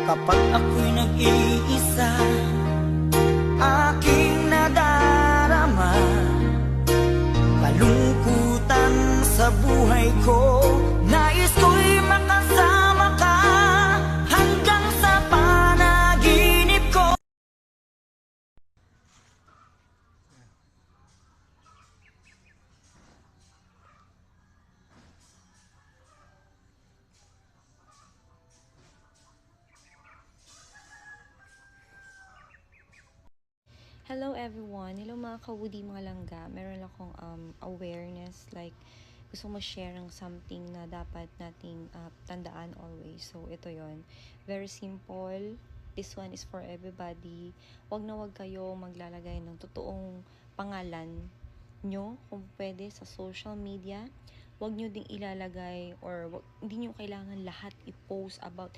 Kapag ako'y nag-iisa, aking nadarama kalungkutan sa buhay ko. Nais ko'y makasama ka hanggang sa panaginip ko. Hello everyone! Hello mga kawudi, mga langga. Meron akong awareness, like gusto mo share ng something na dapat nating tandaan always. So ito yon, very simple. This one is for everybody. Wag kayo maglalagay ng totoong pangalan nyo kung pwede sa social media. Wag nyo ding ilalagay or hindi nyo kailangan lahat i-post about